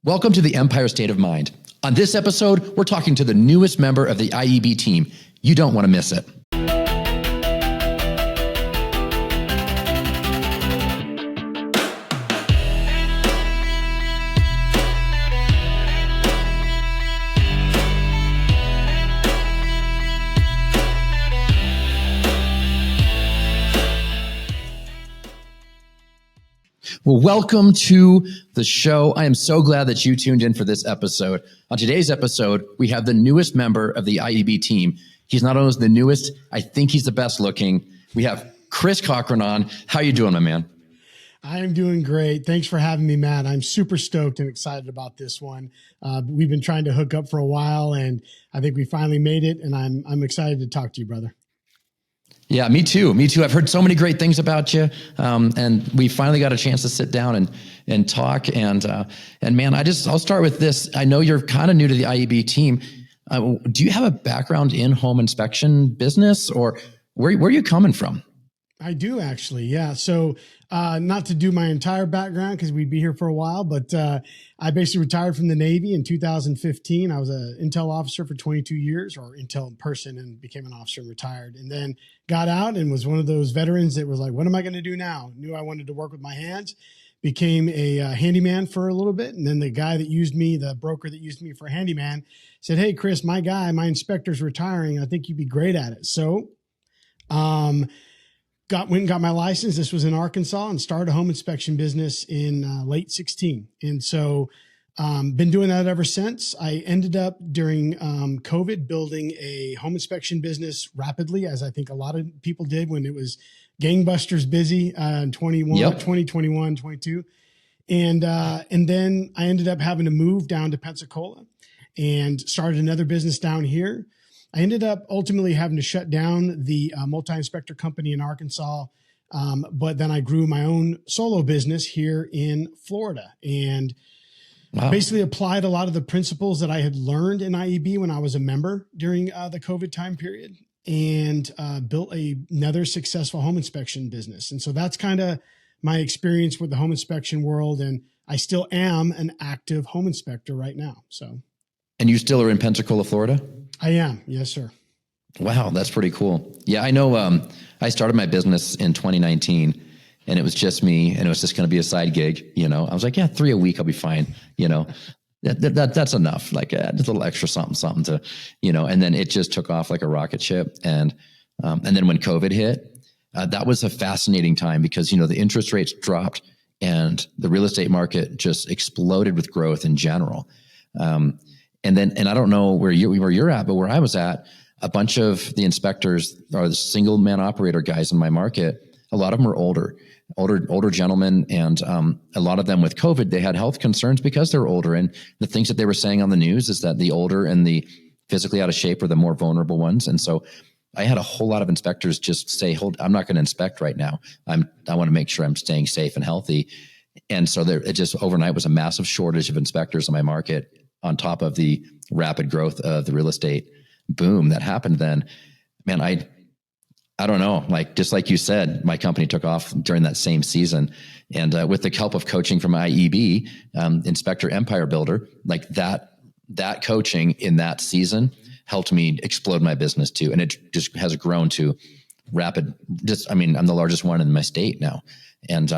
Welcome to the Empire State of Mind. On this episode, we're talking to the newest member of the IEB team. You don't want to miss it. Well, welcome to the show. I am so glad that you tuned in for this episode. On today's episode, we have the newest member of the IEB team. He's not only the newest, I think he's the best looking. We have Chris Cochran on. How you doing, my man? I am doing great. Thanks for having me, Matt. I'm super stoked and excited about this one. We've been trying to hook up for a while, and I think we finally made it, and I'm excited to talk to you, brother. Yeah, me too. I've heard so many great things about you, and we finally got a chance to sit down and talk. And man, I'll start with this. I know you're kind of new to the IEB team. Do you have a background in home inspection business, or where are you coming from? I do actually. Yeah. So, not to do my entire background because we'd be here for a while, but, I basically retired from the Navy in 2015. I was an Intel officer for 22 years, or Intel person, and became an officer and retired, and then got out and was one of those veterans that was like, what am I going to do now? Knew I wanted to work with my hands, became a handyman for a little bit. And then the guy that used me, the broker that used me for handyman, said, hey, Chris, my inspector's retiring. I think you'd be great at it. So, went and got my license. This was in Arkansas, and started a home inspection business in late 16. And so, been doing that ever since. I ended up during COVID building a home inspection business rapidly, as I think a lot of people did when it was gangbusters busy in 2021, 22. And then I ended up having to move down to Pensacola and started another business down here. I ended up ultimately having to shut down the multi-inspector company in Arkansas, but then I grew my own solo business here in Florida, and basically applied a lot of the principles that I had learned in IEB when I was a member during the COVID time period, and built another successful home inspection business. And so that's kind of my experience with the home inspection world, and I still am an active home inspector right now. So. And you still are in Pensacola, Florida? I am. Yes, sir. Wow. That's pretty cool. Yeah. I know. I started my business in 2019, and it was just me, and it was just going to be a side gig. I was like, yeah, 3 a week, I'll be fine. That's enough. Like just a little extra something to, and then it just took off like a rocket ship. And then when COVID hit, that was a fascinating time because, the interest rates dropped and the real estate market just exploded with growth in general. And I don't know where you're at, but where I was at, a bunch of the inspectors are the single man operator guys in my market. A lot of them are older gentlemen. And a lot of them with COVID, they had health concerns because they're older. And the things that they were saying on the news is that the older and the physically out of shape are the more vulnerable ones. And so I had a whole lot of inspectors just say, I'm not going to inspect right now. I want to make sure I'm staying safe and healthy. And so it just overnight was a massive shortage of inspectors in my market, on top of the rapid growth of the real estate boom that happened then. Man, I don't know, just like you said, my company took off during that same season. And with the help of coaching from IEB, Inspector Empire Builder, that coaching in that season helped me explode my business too. And it just has grown to rapid, I'm the largest one in my state now. And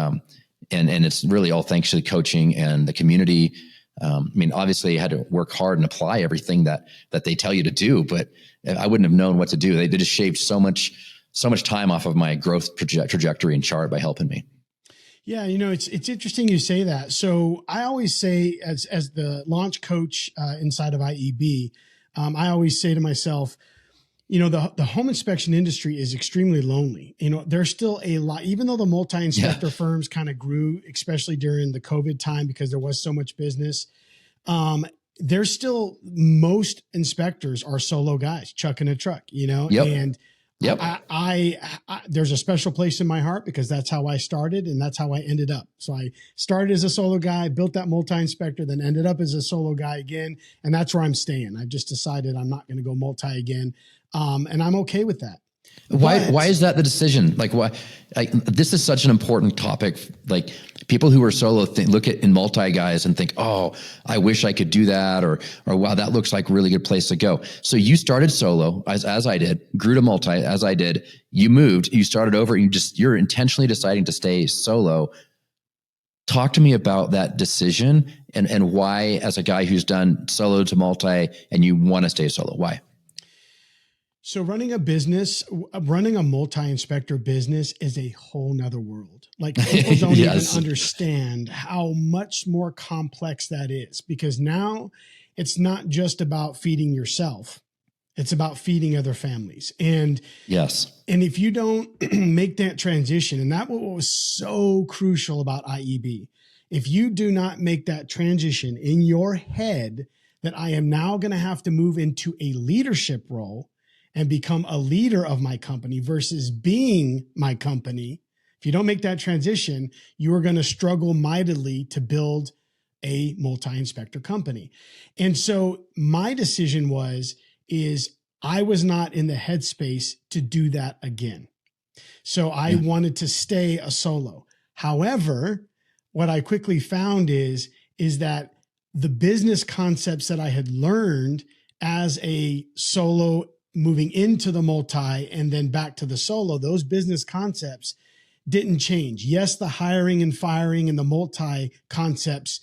it's really all thanks to the coaching and the community. Obviously I had to work hard and apply everything that they tell you to do, but I wouldn't have known what to do. They just shaved so much time off of my growth trajectory and chart by helping me. Yeah. It's interesting you say that. So I always say as the launch coach inside of IEB, I always say to myself, the home inspection industry is extremely lonely. There's still a lot, even though the multi-inspector firms kind of grew, especially during the COVID time, because there was so much business. There's still, most inspectors are solo guys chucking a truck, and I there's a special place in my heart because that's how I started and that's how I ended up. So I started as a solo guy, built that multi-inspector, then ended up as a solo guy again. And that's where I'm staying. I've just decided I'm not going to go multi again. And I'm okay with that. Why is that the decision? Like, why? This is such an important topic. Like, people who are solo look at in multi guys and think, oh, I wish I could do that, or wow, that looks like a really good place to go. So you started solo as I did, grew to multi as I did. You moved, you started over, and you're intentionally deciding to stay solo. Talk to me about that decision and why, as a guy who's done solo to multi and you want to stay solo, why? So running a business, running a multi-inspector business is a whole nother world. Like, people don't even understand how much more complex that is, because now it's not just about feeding yourself. It's about feeding other families. And yes. And if you don't make that transition, and that was so crucial about IEB, if you do not make that transition in your head that I am now going to have to move into a leadership role and become a leader of my company versus being my company, if you don't make that transition, you are going to struggle mightily to build a multi-inspector company. And so my decision is I was not in the headspace to do that again. So I wanted to stay a solo. However, what I quickly found is that the business concepts that I had learned as a solo, moving into the multi and then back to the solo, those business concepts didn't change. Yes, the hiring and firing and the multi concepts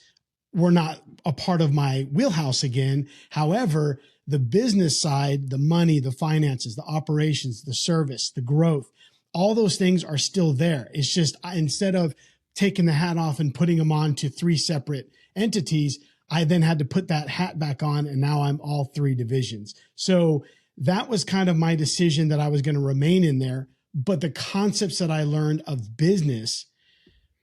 were not a part of my wheelhouse again. However, the business side, the money, the finances, the operations, the service, the growth, all those things are still there. It's just, instead of taking the hat off and putting them on to 3 separate entities, I then had to put that hat back on, and now I'm all 3 divisions. So that was kind of my decision, that I was going to remain in there. But the concepts that I learned of business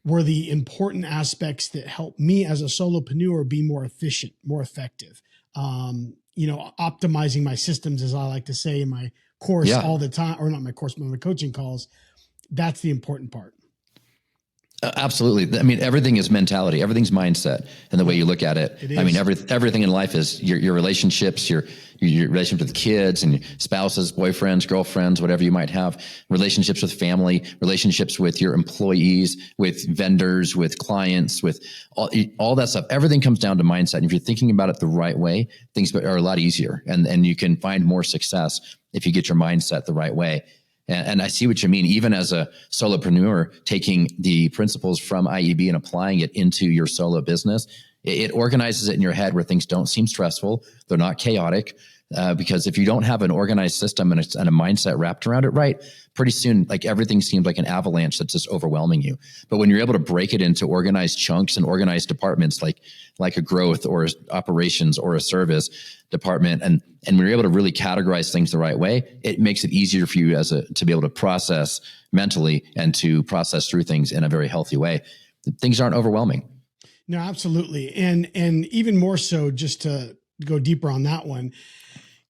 were the important aspects that helped me as a solopreneur be more efficient, more effective. Optimizing my systems, as I like to say in my course all the time, or not my course, but my coaching calls. That's the important part. Absolutely. I mean, everything is mentality. Everything's mindset and the way you look at it. I mean, everything in life is your relationships, your relationship with kids and spouses, boyfriends, girlfriends, whatever you might have, relationships with family, relationships with your employees, with vendors, with clients, with all that stuff. Everything comes down to mindset. And if you're thinking about it the right way, things are a lot easier, and you can find more success if you get your mindset the right way. And I see what you mean. Even as a solopreneur, taking the principles from IEB and applying it into your solo business, it organizes it in your head where things don't seem stressful. They're not chaotic. Because if you don't have an organized system and a mindset wrapped around it right, pretty soon, like, everything seems like an avalanche that's just overwhelming you. But when you're able to break it into organized chunks and organized departments, like a growth or operations or a service department, and we're able to really categorize things the right way, it makes it easier for you to be able to process mentally and to process through things in a very healthy way. Things aren't overwhelming. No, absolutely. And even more so, just to go deeper on that one,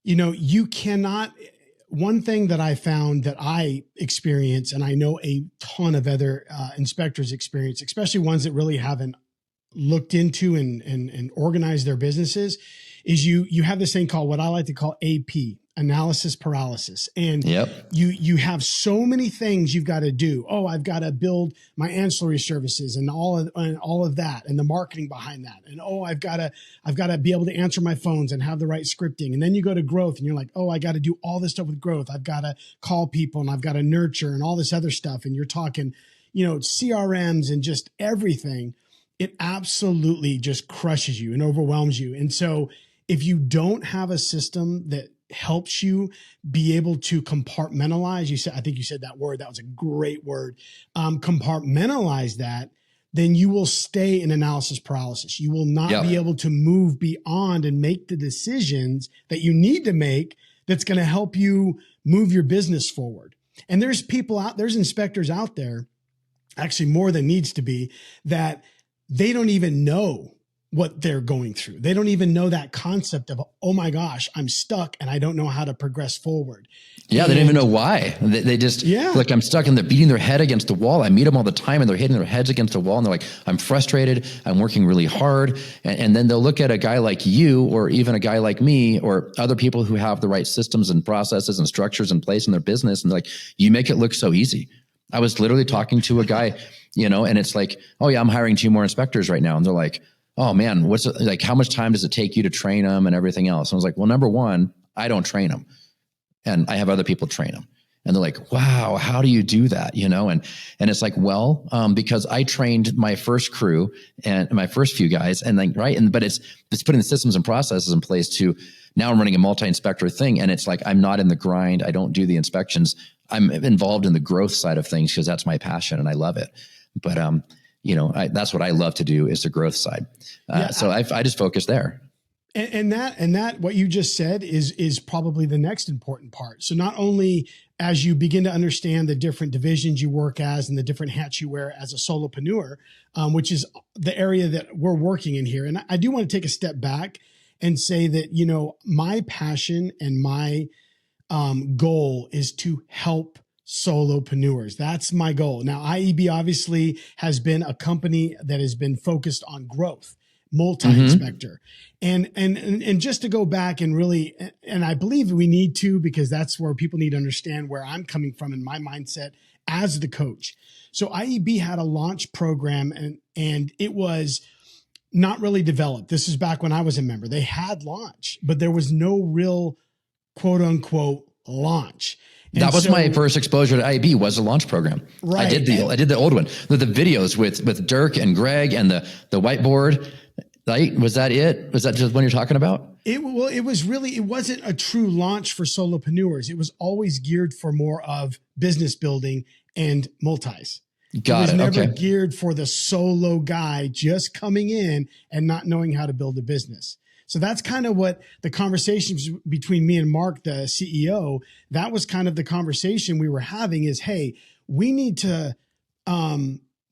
you cannot, one thing that I found that I experience, and I know a ton of other inspectors experience, especially ones that really haven't looked into and organized their businesses, is you have this thing called, what I like to call AP, analysis paralysis. And you have so many things you've got to do. Oh, I've got to build my ancillary services and all of that, and the marketing behind that. And I've got to be able to answer my phones and have the right scripting. And then you go to growth and you're like, oh, I got to do all this stuff with growth. I've got to call people and I've got to nurture and all this other stuff. And you're talking, CRMs and just everything. It absolutely just crushes you and overwhelms you. And so if you don't have a system that helps you be able to compartmentalize, I think you said that word, that was a great word, compartmentalize that, then you will stay in analysis paralysis. You will not be able to move beyond and make the decisions that you need to make that's going to help you move your business forward. And there's inspectors out there, actually more than needs to be, that they don't even know what they're going through. They don't even know that concept of, oh my gosh, I'm stuck and I don't know how to progress forward. Yeah, they don't even know why. They just, like, I'm stuck, and they're beating their head against the wall. I meet them all the time, and they're hitting their heads against the wall, and they're like, I'm frustrated. I'm working really hard. And then they'll look at a guy like you, or even a guy like me, or other people who have the right systems and processes and structures in place in their business. And like, you make it look so easy. I was literally talking to a guy, and it's like, oh yeah, I'm hiring 2 more inspectors right now. And they're like, oh man, how much time does it take you to train them and everything else? And I was like, well, number one, I don't train them. And I have other people train them. And they're like, wow, how do you do that? And it's like, well, because I trained my first crew and my first few guys, and like, right. But it's putting the systems and processes in place to, now I'm running a multi-inspector thing. And it's like, I'm not in the grind. I don't do the inspections. I'm involved in the growth side of things because that's my passion and I love it. But, that's what I love to do, is the growth side. So I just focus there. And that what you just said is probably the next important part. So not only as you begin to understand the different divisions you work as and the different hats you wear as a solopreneur, which is the area that we're working in here. And I do want to take a step back and say that, my passion and my goal is to help solopreneurs. That's my goal. Now, IEB obviously has been a company that has been focused on growth, multi-inspector. And just to go back and really, and I believe we need to, because that's where people need to understand where I'm coming from in my mindset as the coach. So IEB had a launch program, and it was not really developed. This is back when I was a member. They had launch, but there was no real quote unquote launch. That was my first exposure to IEB, was a launch program. Right. I did the old one, the videos with Dirk and Greg and the whiteboard. Right? Was that it? Was that just what you're talking about? It wasn't a true launch for solopreneurs. It was always geared for more of business building and multis. It was never geared for the solo guy just coming in and not knowing how to build a business. So that's kind of what the conversations between me and Mark, the CEO, that was kind of the conversation we were having is, hey, we need to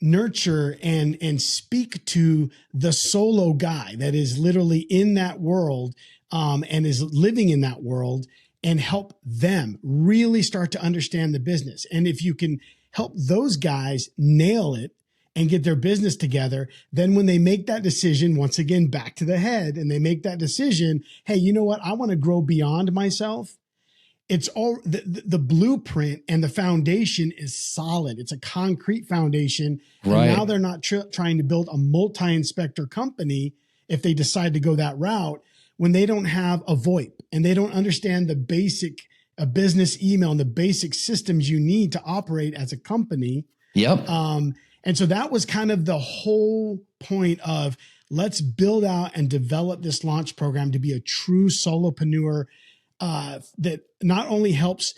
nurture and speak to the solo guy that is literally in that world and is living in that world, and help them really start to understand the business. And if you can help those guys nail it and get their business together, then when they make that decision, once again, back to the head, and they make that decision, hey, you know what? I want to grow beyond myself. It's all the blueprint and the foundation is solid. It's a concrete foundation. Right. And now they're not trying to build a multi-inspector company if they decide to go that route, when they don't have a VoIP and they don't understand the basic business email and the basic systems you need to operate as a company. Yep. And so that was kind of the whole point of, let's build out and develop this launch program to be a true solopreneur that not only helps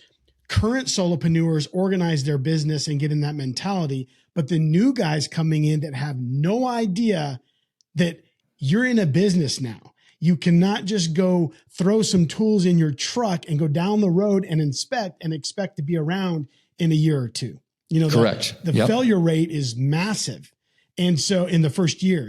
current solopreneurs organize their business and get in that mentality, but the new guys coming in that have no idea that you're in a business now. You cannot just go throw some tools in your truck and go down the road and inspect and expect to be around in a year or two. Correct. The failure rate is massive. And so in the first year,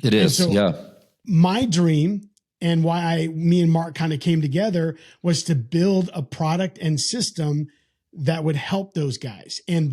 it is. So my dream, and why me and Mark kind of came together, was to build a product and system that would help those guys. And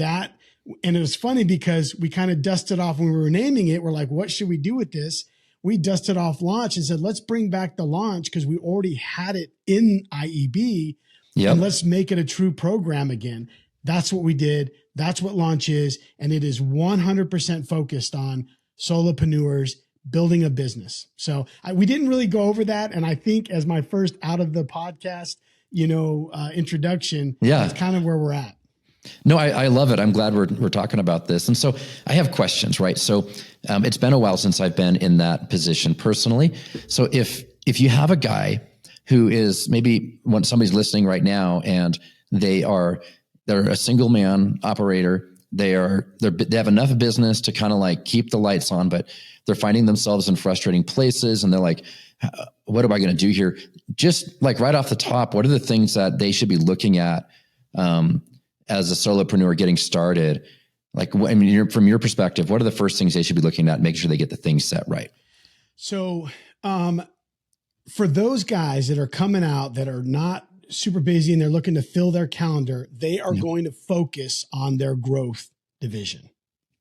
it was funny because we kind of dusted off when we were naming it. We're like, what should we do with this? We dusted off launch and said, let's bring back the launch because we already had it in IEB. Yep. And let's make it a true program again. That's what we did. That's what launch is. And it is 100% focused on solopreneurs building a business. So we didn't really go over that. And I think as my first out of the podcast, introduction, that's kind of where we're at. No, I love it. I'm glad we're talking about this. And so I have questions, right? So it's been a while since I've been in that position personally. So if you have a guy who is, maybe when somebody's listening right now and they're a single man operator, they have enough business to kind of like keep the lights on, but they're finding themselves in frustrating places, and they're like, what am I going to do here? Just like right off the top, what are the things that they should be looking at as a solopreneur getting started Like, I mean, from your perspective, what are the first things they should be looking at, making sure they get the things set right? So, for those guys that are coming out that are not super busy and they're looking to fill their calendar, they are going to focus on their growth division.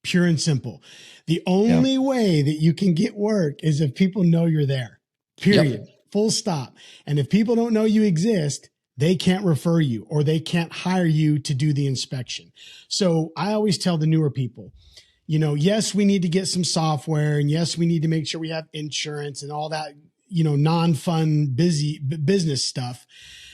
Pure and simple. The only way that you can get work is if people know you're there. Period. Yep. Full stop. And if people don't know you exist, they can't refer you or they can't hire you to do the inspection. So I always tell the newer people, yes, we need to get some software, and yes, we need to make sure we have insurance and all that, non-fun, busy business stuff.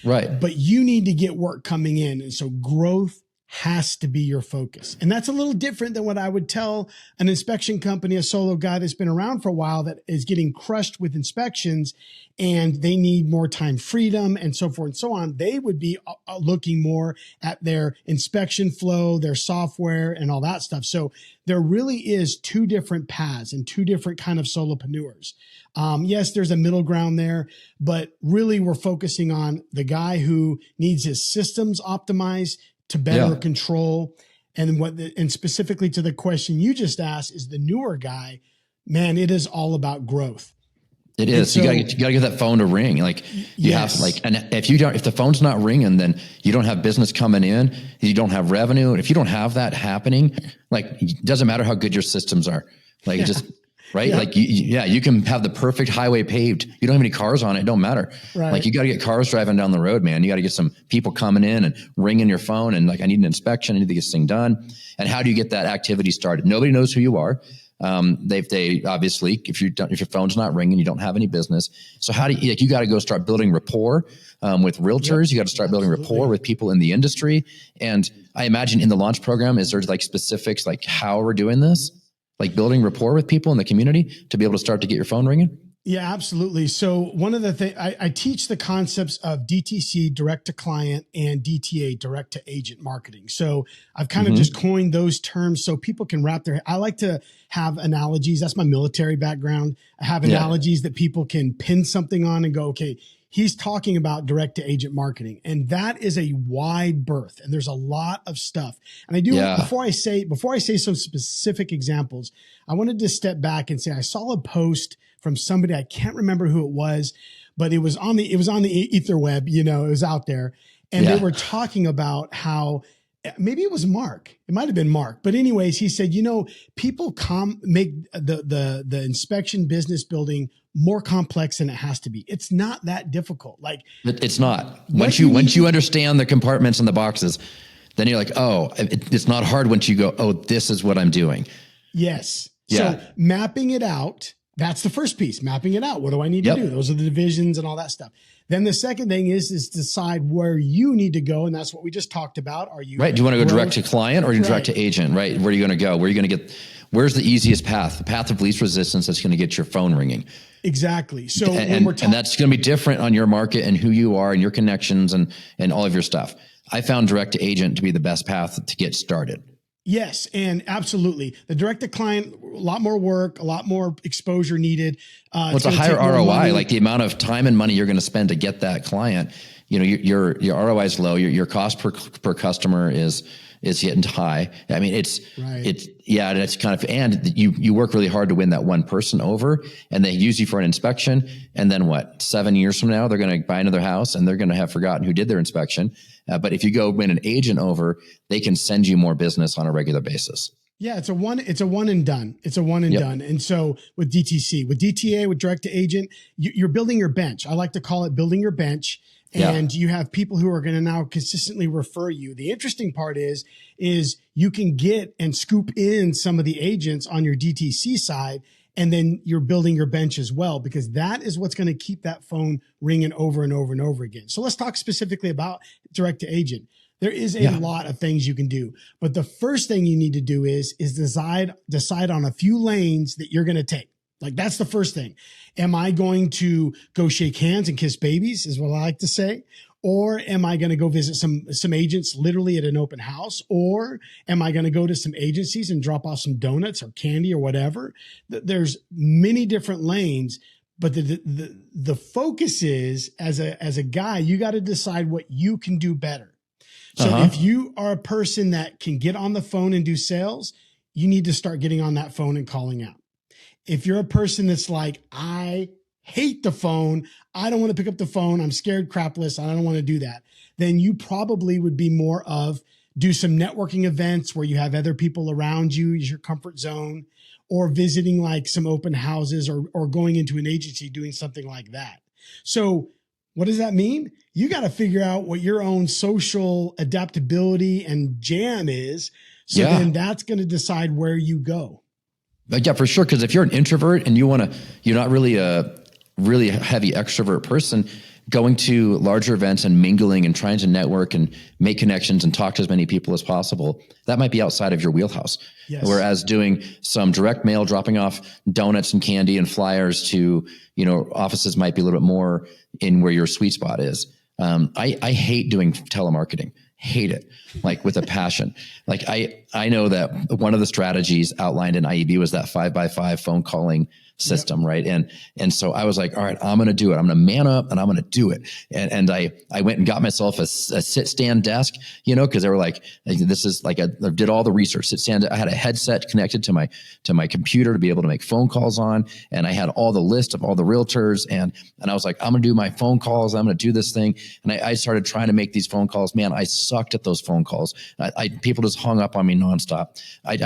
Right. But you need to get work coming in. And so growth has to be your focus. And that's a little different than what I would tell an inspection company, a solo guy that's been around for a while that is getting crushed with inspections and they need more time freedom and so forth and so on. They would be looking more at their inspection flow, their software and all that stuff. So there really is two different paths and two different kind of solopreneurs. Yes, there's a middle ground there, but really we're focusing on the guy who needs his systems optimized to better control. And specifically to the question you just asked is the newer guy, man, it is all about growth. Yeah, absolutely. So one of the things I teach the concepts of DTC, direct to client, and DTA, direct to agent marketing. So I've kind of just coined those terms so people can wrap their, I like to have analogies. That's my military background. I have analogies that people can pin something on and go, okay, he's talking about direct to agent marketing. And that is a wide berth. And there's a lot of stuff. And I do, before I say some specific examples, I wanted to step back and say, I saw a post from somebody, I can't remember who it was, but it was on the ether web, it was out there. And they were talking about how maybe it was Mark. It might've been Mark, but anyways, he said, people make the inspection business building more complex than it has to be. It's not that difficult. Like it's not. Once you understand the compartments and the boxes, then you're like, oh, it's not hard once you go, oh, this is what I'm doing. Yes. Yeah. So mapping it out, that's the first piece, mapping it out. What do I need to do? Those are the divisions and all that stuff. Then the second thing is decide where you need to go. And that's what we just talked about. Are you right? Do you want to go direct to client or direct to agent, right? Where are you going to go? Where's the easiest path? The path of least resistance that's going to get your phone ringing. Exactly. So and that's going to be different on your market and who you are and your connections and all of your stuff. I found direct to agent to be the best path to get started. Yes. And absolutely. The direct to client, a lot more work, a lot more exposure needed. It's a higher ROI, like the amount of time and money you're going to spend to get that client. Your ROI is low. Your cost per customer is getting high. I mean, it's kind of, and you work really hard to win that one person over, and they use you for an inspection. And then 7 years from now, they're going to buy another house and they're going to have forgotten who did their inspection. But if you go win an agent over, they can send you more business on a regular basis. Yeah, it's a one and done. It's a one and done. And so with DTC, with DTA, with direct to agent, you're building your bench. I like to call it building your bench. And you have people who are going to now consistently refer you. The interesting part is you can get and scoop in some of the agents on your DTC side, and then you're building your bench as well, because that is what's going to keep that phone ringing over and over and over again. So let's talk specifically about direct to agent. There is a lot of things you can do, but the first thing you need to do is decide on a few lanes that you're going to take. Like that's the first thing. Am I going to go shake hands and kiss babies is what I like to say. Or am I going to go visit some agents literally at an open house? Or am I going to go to some agencies and drop off some donuts or candy or whatever? There's many different lanes, but the focus is as a guy, you got to decide what you can do better. So if you are a person that can get on the phone and do sales, you need to start getting on that phone and calling out. If you're a person that's like, I hate the phone, I don't want to pick up the phone, I'm scared crapless, I don't want to do that, then you probably would be more of do some networking events where you have other people around you, is your comfort zone, or visiting like some open houses or going into an agency doing something like that. So what does that mean? You got to figure out what your own social adaptability and jam is. So then that's going to decide where you go. Yeah, for sure. Because if you're an introvert and you're not really a really heavy extrovert person, going to larger events and mingling and trying to network and make connections and talk to as many people as possible, that might be outside of your wheelhouse. Yes. Whereas doing some direct mail, dropping off donuts and candy and flyers to, offices might be a little bit more in where your sweet spot is. I hate doing telemarketing. Hate it, like with a passion. Like I know that one of the strategies outlined in IEB was that 5x5 phone calling system, right? And so I was like, all right, I'm going to do it. I'm going to man up and I'm going to do it. And I went and got myself a sit stand desk, because they were like, this is like I did all the research. Sit stand. I had a headset connected to my computer to be able to make phone calls on, and I had all the list of all the realtors, and I was like, I'm going to do my phone calls. I'm going to do this thing, and I started trying to make these phone calls. Man, I sucked at those phone calls. People just hung up on me nonstop. I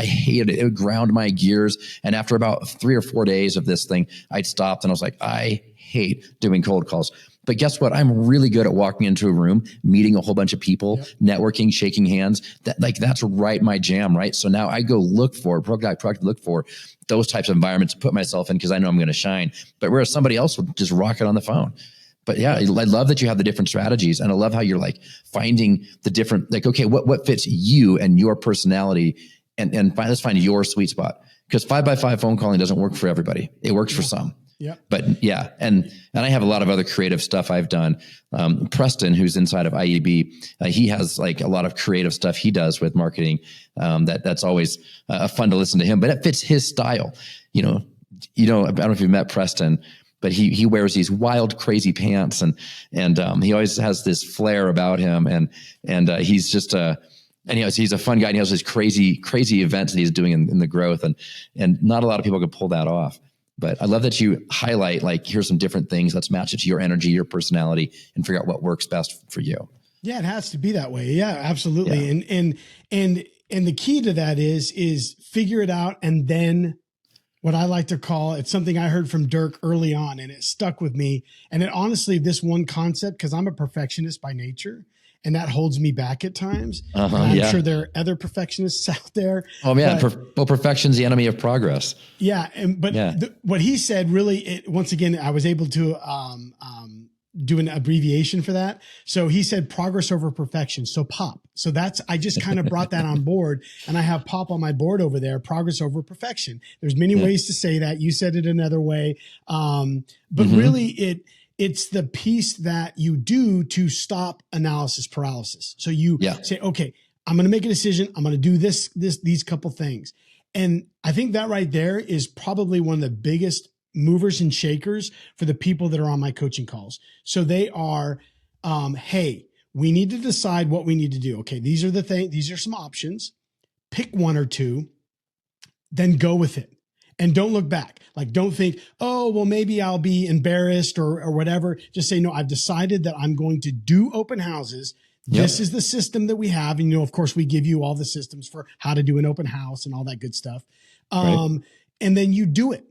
hated it. It would ground my gears, and after about 3 or 4 days of this thing, I'd stopped and I was like, I hate doing cold calls. But guess what? I'm really good at walking into a room, meeting a whole bunch of people, networking, shaking hands. That's right my jam, right? So now I go look for those types of environments to put myself in because I know I'm going to shine. But whereas somebody else would just rock it on the phone. But yeah, I love that you have the different strategies, and I love how you're like finding the different, like, okay, what fits you and your personality, and let's find your sweet spot. Because 5x5 phone calling doesn't work for everybody. It works for some. Yeah. But yeah. And I have a lot of other creative stuff I've done. Preston, who's inside of IEB, he has like a lot of creative stuff he does with marketing. That's always fun to listen to him, but it fits his style. I don't know if you've met Preston, but he wears these wild, crazy pants, and he always has this flair about him. And he's just and he's a fun guy, and he has these crazy events that he's doing in the growth, and not a lot of people can pull that off. But I love that you highlight, like, here's some different things. Let's match it to your energy, your personality, and figure out what works best for you. Yeah, it has to be that way. Yeah, absolutely. Yeah. And the key to that is figure it out, and then what I like to call, it's something I heard from Dirk early on, and it stuck with me. And it honestly, this one concept, because I'm a perfectionist by nature, and that holds me back at times. I'm sure there are other perfectionists out there. Oh yeah, perfection's the enemy of progress. Yeah, what he said really, once again, I was able to do an abbreviation for that. So he said progress over perfection. So POP. So I just kind of brought that on board, and I have POP on my board over there, progress over perfection. There's many ways to say that. You said it another way. But really it's the piece that you do to stop analysis paralysis. So you say, okay, I'm going to make a decision. I'm going to do these couple things. And I think that right there is probably one of the biggest movers and shakers for the people that are on my coaching calls. So they are, hey, we need to decide what we need to do. Okay, these are the things, these are some options. Pick one or two, then go with it. And don't look back. Like, don't think, oh, well, maybe I'll be embarrassed or whatever. Just say, no, I've decided that I'm going to do open houses. This is the system that we have. And, of course, we give you all the systems for how to do an open house and all that good stuff. And then you do it.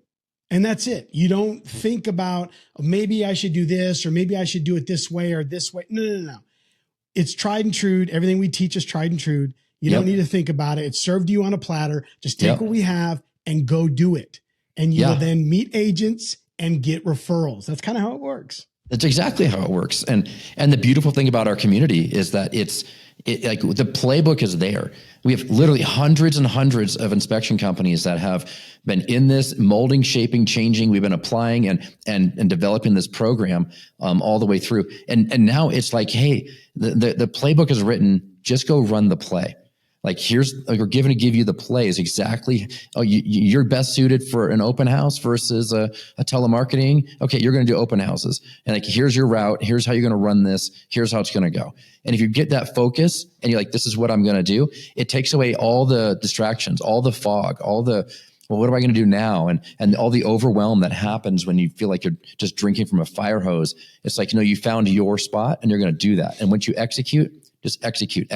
And that's it. You don't think about, oh, maybe I should do this, or maybe I should do it this way or this way. No. It's tried and true. Everything we teach is tried and true. You don't need to think about it. It's served you on a platter. Just take what we have and go do it. And you will then meet agents and get referrals. That's kind of how it works. That's exactly how it works. And the beautiful thing about our community is that like the playbook is there. We have literally hundreds and hundreds of inspection companies that have been in this molding, shaping, changing. We've been applying and developing this program all the way through. And now it's like, hey, the playbook is written, just go run the play. Like we're going to give you the plays exactly. Oh, you're best suited for an open house versus a telemarketing. Okay, you're going to do open houses, and like here's your route. Here's how you're going to run this. Here's how it's going to go. And if you get that focus, and you're like, this is what I'm going to do, it takes away all the distractions, all the fog, all the well, what am I going to do now? And all the overwhelm that happens when you feel like you're just drinking from a fire hose. It's like, you found your spot, and you're going to do that. And once you execute, just execute,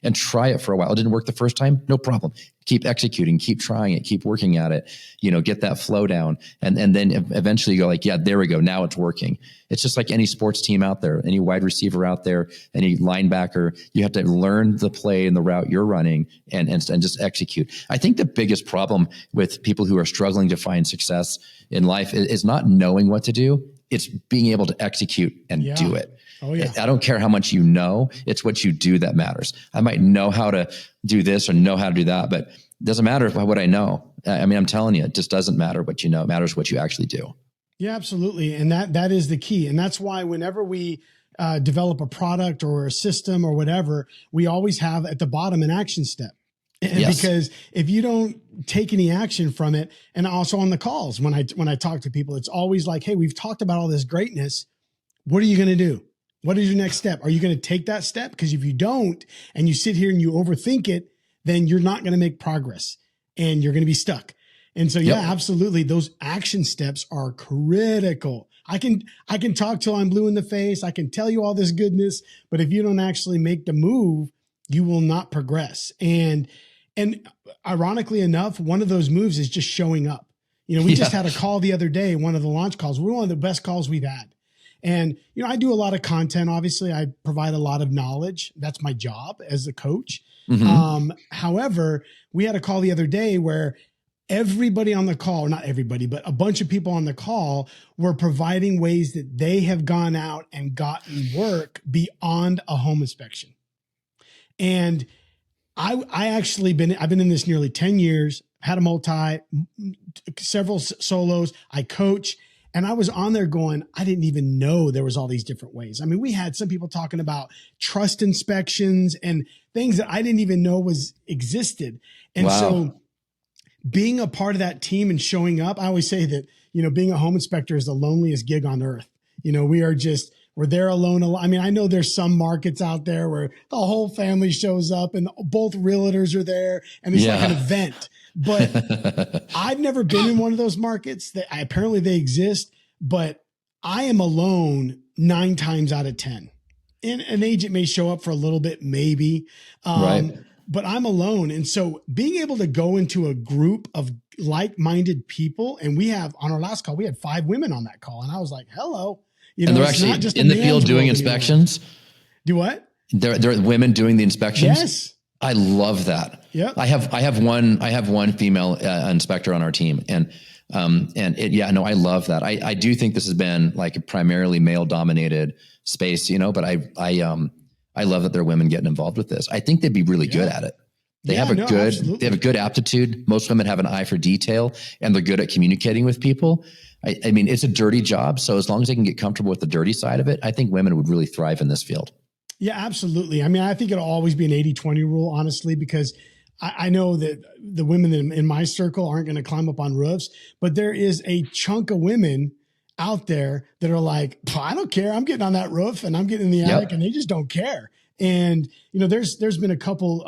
and try it for a while. It didn't work the first time? No problem. Keep executing, keep trying it, keep working at it, get that flow down. And then eventually you go like, yeah, there we go. Now it's working. It's just like any sports team out there, any wide receiver out there, any linebacker, you have to learn the play and the route you're running and just execute. I think the biggest problem with people who are struggling to find success in life is not knowing what to do. It's being able to execute and do it. Oh, yeah. I don't care how much you know, it's what you do that matters. I might know how to do this or know how to do that, but it doesn't matter what I know. I mean, I'm telling you, it just doesn't matter what you know. It matters what you actually do. Yeah, absolutely. And that is the key. And that's why whenever we develop a product or a system or whatever, we always have at the bottom an action step. Yes. Because if you don't take any action from it, and also on the calls, when I talk to people, it's always like, hey, we've talked about all this greatness. What are you going to do? What is your next step? Are you going to take that step? Because if you don't, and you sit here and you overthink it, then you're not going to make progress and you're going to be stuck. And so, yeah, absolutely. Those action steps are critical. I can talk till I'm blue in the face. I can tell you all this goodness, but if you don't actually make the move, you will not progress. And ironically enough, one of those moves is just showing up. We just had a call the other day, one of the launch calls. We're one of the best calls we've had. And, I do a lot of content. Obviously, I provide a lot of knowledge. That's my job as a coach. Mm-hmm. However, we had a call the other day where everybody on the call, or not everybody, but a bunch of people on the call were providing ways that they have gone out and gotten work beyond a home inspection. And I've been in this nearly 10 years, had a several solos. I coach. And I was on there going, I didn't even know there was all these different ways. I mean, we had some people talking about trust inspections and things that I didn't even know existed. And so being a part of that team and showing up, I always say that, being a home inspector is the loneliest gig on earth. We're there alone. I mean, I know there's some markets out there where the whole family shows up and both realtors are there and it's like an event. But I've never been in one of those markets. Apparently they exist, but I am alone 9 times out of 10. And an agent may show up for a little bit, maybe, but I'm alone. And so being able to go into a group of like-minded people, and on our last call, we had 5 women on that call. And I was like, hello. And they're actually in the field doing inspections. Anymore. Do what? They're women doing the inspections. Yes. I love that. Yeah. I have one female inspector on our team, and I love that. I do think this has been like a primarily male dominated space, but I love that there are women getting involved with this. I think they'd be really good at it. They have a good aptitude. Most women have an eye for detail, and they're good at communicating with people. I mean, it's a dirty job. So as long as they can get comfortable with the dirty side of it, I think women would really thrive in this field. Yeah, absolutely. I mean, I think it'll always be an 80-20 rule, honestly, because I know that the women in my circle aren't going to climb up on roofs, but there is a chunk of women out there that are like, I don't care. I'm getting on that roof and I'm getting in the attic, and they just don't care. And, there's been a couple,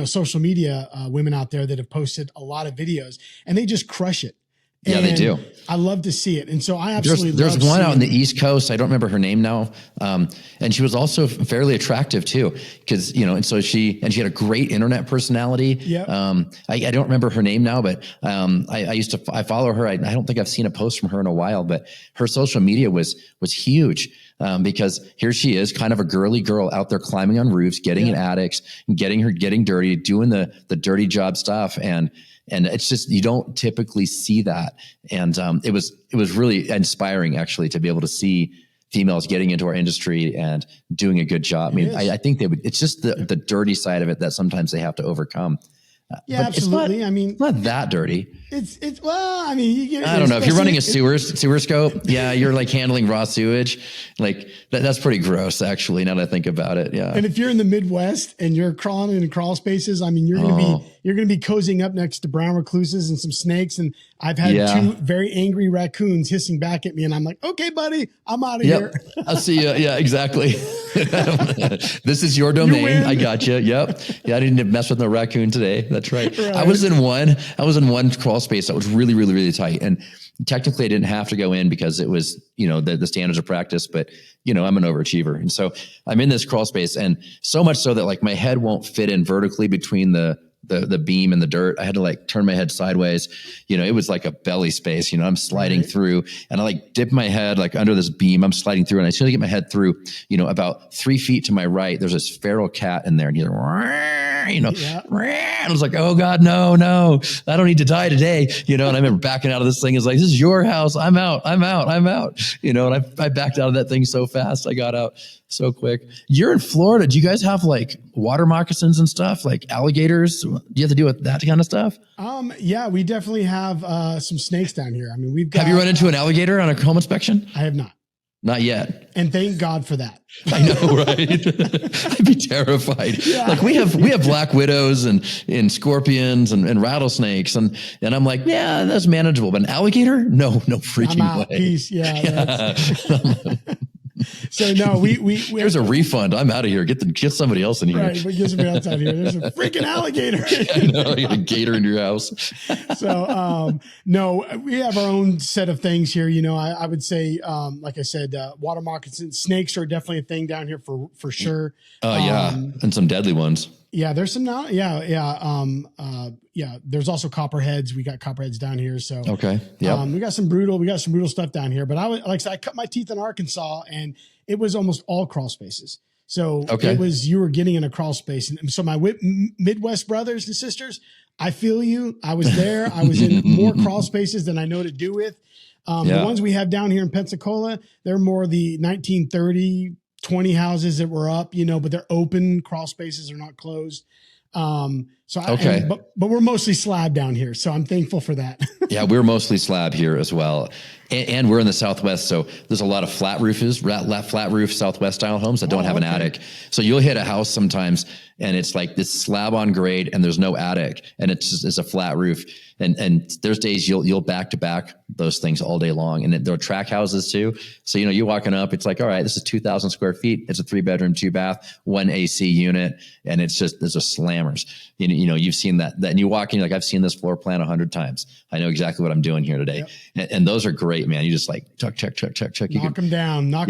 social media women out there that have posted a lot of videos, and they just crush it. Yeah, they do. I love to see it. And so I absolutely There's one out on the East Coast. I don't remember her name now. And she was also fairly attractive too, because, and so she had a great internet personality. Yeah. I don't remember her name now, but I follow her. I don't think I've seen a post from her in a while, but her social media was huge. Because here she is, kind of a girly girl out there climbing on roofs, getting in attics, and getting dirty, doing the dirty job stuff. And it's just, you don't typically see that. And it was really inspiring, actually, to be able to see females getting into our industry and doing a good job. I mean, I think it's just the dirty side of it that sometimes they have to overcome. Yeah, absolutely. It's not that dirty. well, I mean, I don't know if you're running a sewer scope. Yeah. You're like handling raw sewage. Like that's pretty gross actually. Now that I think about it. Yeah. And if you're in the Midwest and you're crawling in crawl spaces, I mean, you're going to be cozying up next to brown recluses and some snakes. And I've had two very angry raccoons hissing back at me, and I'm like, okay, buddy, I'm out of here. I'll see you. Yeah, exactly. This is your domain. I got you. Yep. Yeah. I didn't mess with no raccoon today. That's right. I was in one crawl space that was really, really, really tight. And technically I didn't have to go in because it was, the standards of practice, but I'm an overachiever. And so I'm in this crawl space, and so much so that like my head won't fit in vertically between the beam and the dirt. I had to like turn my head sideways. It was like a belly space, I'm sliding through, and I like dip my head like under this beam. I'm sliding through, and I as soon as I get my head through, about 3 feet to my right, there's this feral cat in there, and he's like, and I was like, oh God, no, I don't need to die today. And I remember backing out of this thing. It's like, this is your house. I'm out. And I backed out of that thing so fast. I got out so quick. You're in Florida. Do you guys have like water moccasins and stuff, like alligators? Do you have to deal with that kind of stuff? Yeah, we definitely have some snakes down here. I mean, we've got. Have you run into an alligator on a home inspection? I have not. Not yet. And thank God for that. I know, right? I'd be terrified. Yeah. Like we have black widows and scorpions and rattlesnakes. And I'm like, yeah, that's manageable. But an alligator? No freaking way. Peace. Yeah. So no, we there's a refund. I'm out of here. Get somebody else in here. Right, but get somebody else out here. There's a freaking alligator. I know, you got a gator in your house. So no, we have our own set of things here. I would say, like I said, water moccasins, snakes are definitely a thing down here for sure. Yeah, and some deadly ones. Yeah, there's some now. Yeah. There's also copperheads. We got copperheads down here. So okay. Yeah. We got some brutal stuff down here. But I cut my teeth in Arkansas, and it was almost all crawl spaces. So you were getting in a crawl space. And so my Midwest brothers and sisters, I feel you. I was there. I was in more crawl spaces than I know to do with. The ones we have down here in Pensacola, they're more the 1930, 20 houses that were up, but they're open. Crawl spaces are not closed. But we're mostly slab down here. So I'm thankful for that. Yeah, we're mostly slab here as well. And we're in the Southwest. So there's a lot of flat roof Southwest style homes that don't have an attic. So you'll hit a house sometimes and it's like this slab on grade and there's no attic and it's a flat roof. And there's days you'll back to back those things all day long. And there are track houses too. So, you're walking up, it's like, all right, this is 2,000 square feet. It's a 3-bedroom, 2-bath, 1 AC unit. And there's just slammers. You've seen that and you walk in, you're like, I've seen this floor plan 100 times. I know exactly what I'm doing here today. Yep. And those are great, man. You just like check. Knock them down. Knock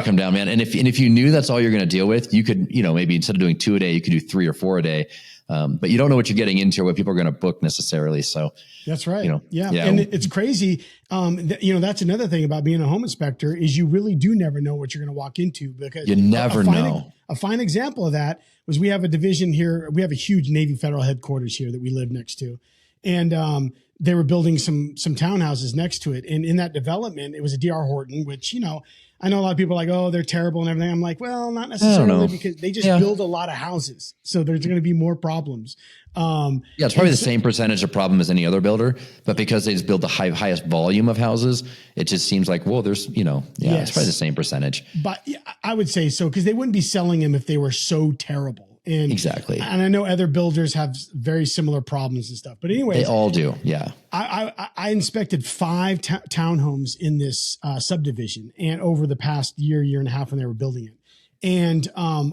them down, man. And if you knew that's all you're going to deal with, you could, maybe instead of doing 2 a day, you could do 3 or 4 a day. But you don't know what you're getting into or what people are going to book necessarily. So that's right. Yeah. And it's crazy. That's another thing about being a home inspector is you really do never know what you're going to walk into because you never know. A fine example of that was we have a division here. We have a huge Navy Federal headquarters here that we live next to. And, they were building some townhouses next to it. And in that development, it was a D.R. Horton, which, I know a lot of people are like, oh, they're terrible and everything. I'm like, well, not necessarily because they just build a lot of houses. So there's going to be more problems. It's probably the same percentage of problem as any other builder, but because they just build the highest volume of houses, it just seems like, well, there's, it's probably the same percentage. But I would say so because they wouldn't be selling them if they were so terrible. And, exactly. And I know other builders have very similar problems and stuff, but anyway, they all do. Yeah. I inspected 5 townhomes in this subdivision and over the past year and a half when they were building it. And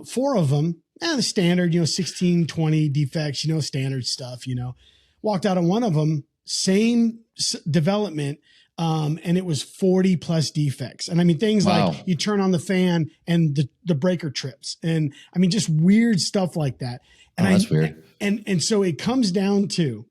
4 of them, the standard, 16, 20 defects, standard stuff, walked out of one of them, same development. And it was 40 plus defects. And I mean, things like you turn on the fan and the breaker trips and I mean, just weird stuff like that. And that's weird. And so it comes down to,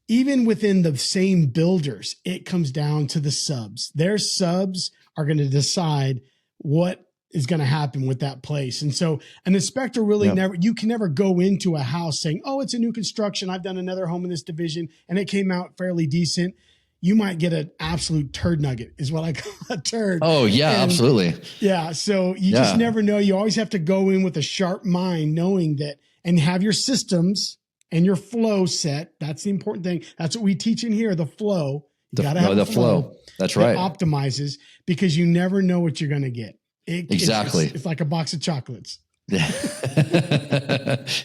even within the same builders, it comes down to the subs. Their subs are going to decide what is going to happen with that place. And so an inspector really you can never go into a house saying, oh, it's a new construction. I've done another home in this division and it came out fairly decent. You might get an absolute turd nugget is what I call a turd. Oh yeah, absolutely. Yeah. So you just never know. You always have to go in with a sharp mind knowing that and have your systems and your flow set. That's the important thing. That's what we teach in here, the flow. You got to have the flow. That's right. Optimizes, because you never know what you're going to get. Exactly. It's like a box of chocolates. Yeah.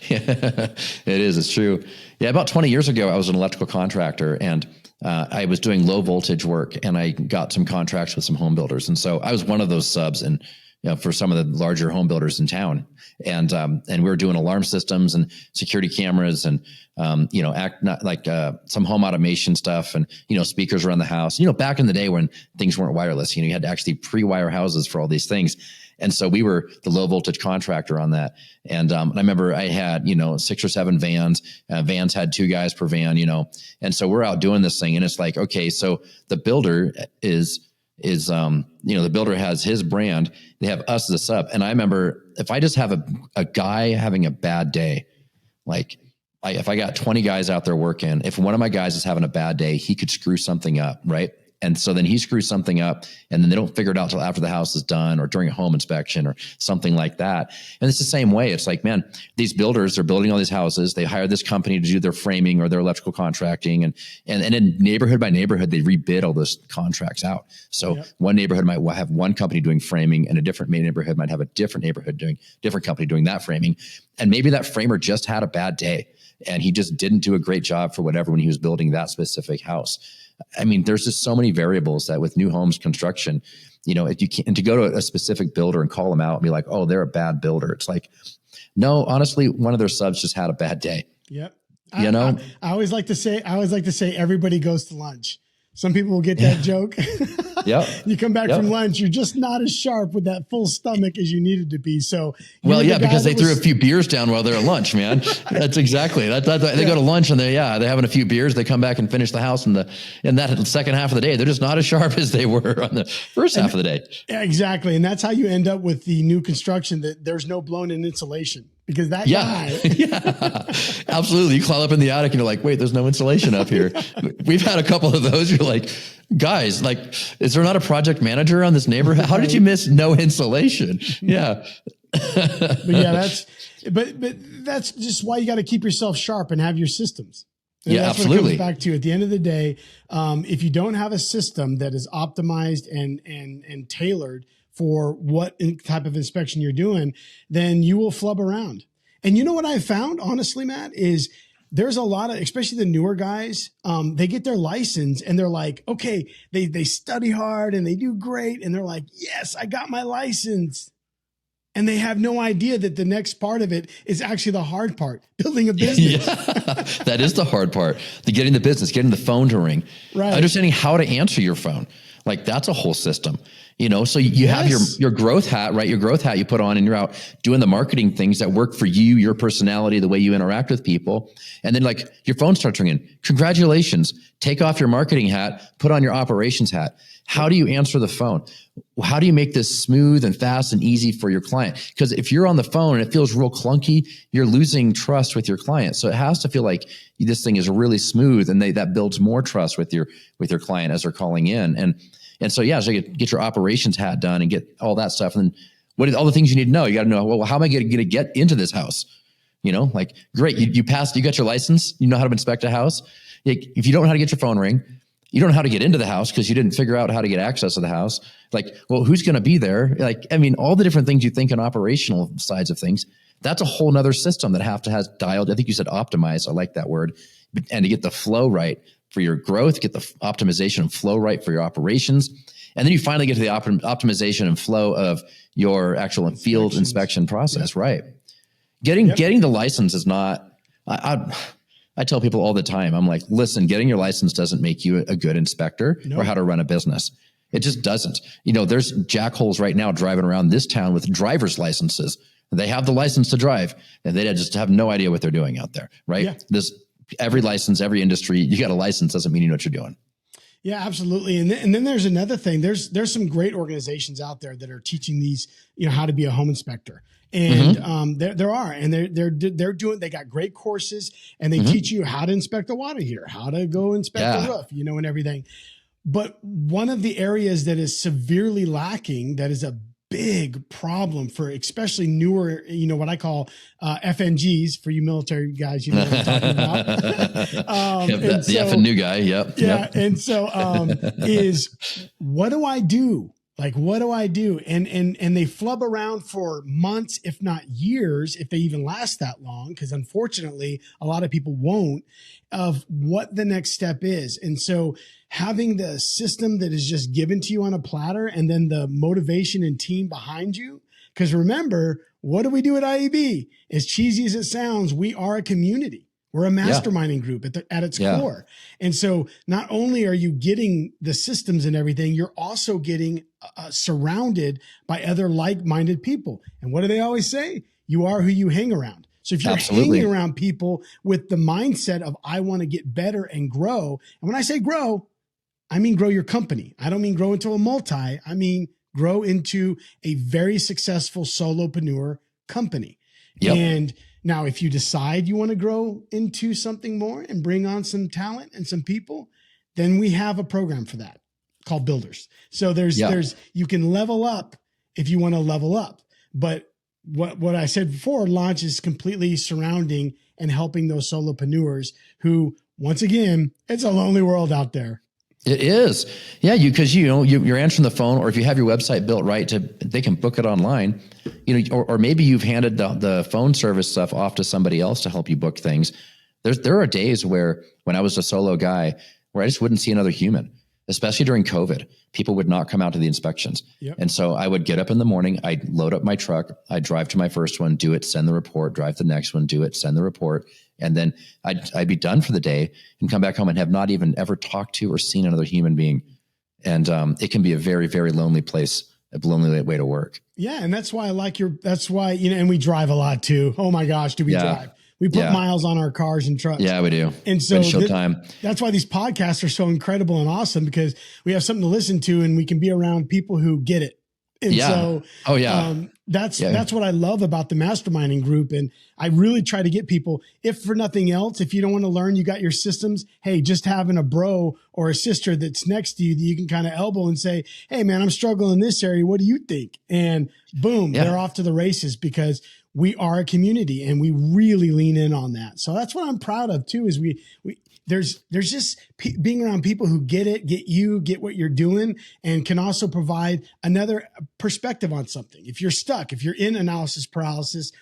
It is. It's true. Yeah. About 20 years ago, I was an electrical contractor, and I was doing low voltage work, and I got some contracts with some home builders. And so I was one of those subs, and for some of the larger home builders in town. And we were doing alarm systems and security cameras and, some home automation stuff and, speakers around the house, back in the day when things weren't wireless, you had to actually pre-wire houses for all these things. And so we were the low voltage contractor on that. And I remember I had, 6 or 7 vans. Vans had 2 guys per van, and so we're out doing this thing. And it's like, okay, so the builder the builder has his brand. They have us as a sub. And I remember if I just have a guy having a bad day, if I got 20 guys out there working, if one of my guys is having a bad day, he could screw something up, right? And so then he screws something up, and then they don't figure it out till after the house is done or during a home inspection or something like that. And it's the same way. It's like, man, these builders are building all these houses. They hire this company to do their framing or their electrical contracting. And in neighborhood by neighborhood, they rebid all those contracts out. So one neighborhood might have one company doing framing, and a different neighborhood might have a different company doing that framing. And maybe that framer just had a bad day, and he just didn't do a great job for whatever when he was building that specific house. I mean, there's just so many variables that with new homes construction, if you can't, and to go to a specific builder and call them out and be like, oh, they're a bad builder. It's like, no, honestly, one of their subs just had a bad day. Yep. I always like to say everybody goes to lunch. Some people will get that joke. Yep. You come back from lunch, you're just not as sharp with that full stomach as you needed to be. So, because they threw a few beers down while they're at lunch, man. That's exactly. They go to lunch and they're having a few beers. They come back and finish the house in that second half of the day. They're just not as sharp as they were on the first half of the day. Yeah, exactly. And that's how you end up with the new construction, that there's no blown in insulation. Because that guy. Yeah, absolutely. You climb up in the attic and you're like, wait, there's no insulation up here. We've had a couple of those. You're like, guys, is there not a project manager on this neighborhood? How did you miss no insulation? Yeah. but that's just why you got to keep yourself sharp and have your systems. And that's absolutely. What it comes back to at the end of the day. If you don't have a system that is optimized and tailored for what type of inspection you're doing, then you will flub around. And you know what I found, honestly, Matt, is there's a lot of, especially the newer guys, they get their license and they're like, okay, they study hard and they do great. And they're like, yes, I got my license. And they have no idea that the next part of it is actually the hard part, building a business. Yeah, that is the hard part. Getting the business, getting the phone to ring, right. Understanding how to answer your phone. That's a whole system. So you have your growth hat, right? Your growth hat you put on and you're out doing the marketing things that work for you, your personality, the way you interact with people. And then your phone starts ringing. Congratulations. Take off your marketing hat, put on your operations hat. How do you answer the phone? How do you make this smooth and fast and easy for your client? Because if you're on the phone and it feels real clunky, you're losing trust with your client. So it has to feel like this thing is really smooth, and that builds more trust with your client as they're calling in. And so, so you get your operations hat done and get all that stuff. And then all the things you need to know? You got to know, well, how am I going to get into this house? Great. You passed, you got your license. You know how to inspect a house. If you don't know how to get your phone ring, you don't know how to get into the house because you didn't figure out how to get access to the house. Who's going to be there? All the different things you think in operational sides of things, that's a whole nother system that has dialed. I think you said optimize. I like that word. And to get the flow right for your growth, get the optimization and flow right for your operations. And then you finally get to the optimization and flow of your actual field inspection process, right? Getting the license is not, I tell people all the time, I'm like, listen, getting your license doesn't make you a good inspector or how to run a business. It just doesn't. There's jackholes right now driving around this town with driver's licenses. They have the license to drive and they just have no idea what they're doing out there, right? Yeah. Every license, every industry, you got a license doesn't mean you know what you're doing. Yeah, absolutely. And then there's another thing. There's some great organizations out there that are teaching these, how to be a home inspector. And there are, and they got great courses, and they teach you how to inspect the water heater, how to go inspect the roof, and everything. But one of the areas that is severely lacking, that is a big problem for especially newer, what I call FNGs, for you military guys, you know what I'm talking about. The F and new guy. Yep. Yeah. Yep. And so is what do I do? Like, what do I do? And they flub around for months, if not years, if they even last that long, because unfortunately, a lot of people won't, of what the next step is. And so having the system that is just given to you on a platter, and then the motivation and team behind you. Because remember, what do we do at IEB? As cheesy as it sounds, we are a community. We're a masterminding group at its core. And so not only are you getting the systems and everything, you're also getting surrounded by other like-minded people. And what do they always say? You are who you hang around. So if you're hanging around people with the mindset of, I want to get better and grow. And when I say grow, I mean grow your company. I don't mean grow into a multi. I mean grow into a very successful solopreneur company. Yep. And now, if you decide you want to grow into something more and bring on some talent and some people, then we have a program for that called Builders. So you can level up if you want to level up. But what I said before, Launch is completely surrounding and helping those solopreneurs who, once again, it's a lonely world out there. It is. Yeah. Because you're answering the phone, or if you have your website built right, they can book it online, or maybe you've handed the phone service stuff off to somebody else to help you book things. There are days where, when I was a solo guy, where I just wouldn't see another human, especially during COVID. People would not come out to the inspections. Yep. And so I would get up in the morning, I'd load up my truck, I'd drive to my first one, do it, send the report, drive to the next one, do it, send the report. And then I'd be done for the day and come back home and have not even ever talked to or seen another human being. And it can be a very, very lonely place, a lonely way to work. Yeah. And that's why I like and we drive a lot too. Oh my gosh, do we drive? We put miles on our cars and trucks. Yeah, we do. And so that's why these podcasts are so incredible and awesome, because we have something to listen to and we can be around people who get it. And so, that's what I love about the masterminding group. And I really try to get people, if for nothing else, if you don't want to learn, you got your systems. Hey, just having a bro or a sister that's next to you that you can kind of elbow and say, hey man, I'm struggling in this area. What do you think? And boom, they're off to the races, because we are a community and we really lean in on that. So that's what I'm proud of too, is there's just being around people who get it, get what you're doing, and can also provide another perspective on something. If you're stuck, if you're in analysis paralysis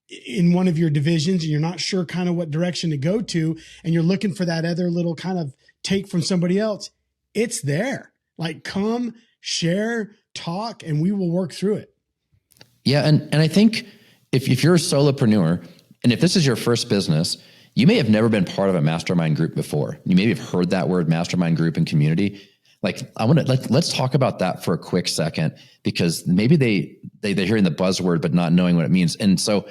in one of your divisions and you're not sure kind of what direction to go to, and you're looking for that other little kind of take from somebody else, it's there. Like, come, share, talk, and we will work through it. Yeah. And I think if you're a solopreneur, and if this is your first business, you may have never been part of a mastermind group before. You maybe have heard that word, mastermind group and community. Like, let's talk about that for a quick second, because maybe they're hearing the buzzword, but not knowing what it means. And so,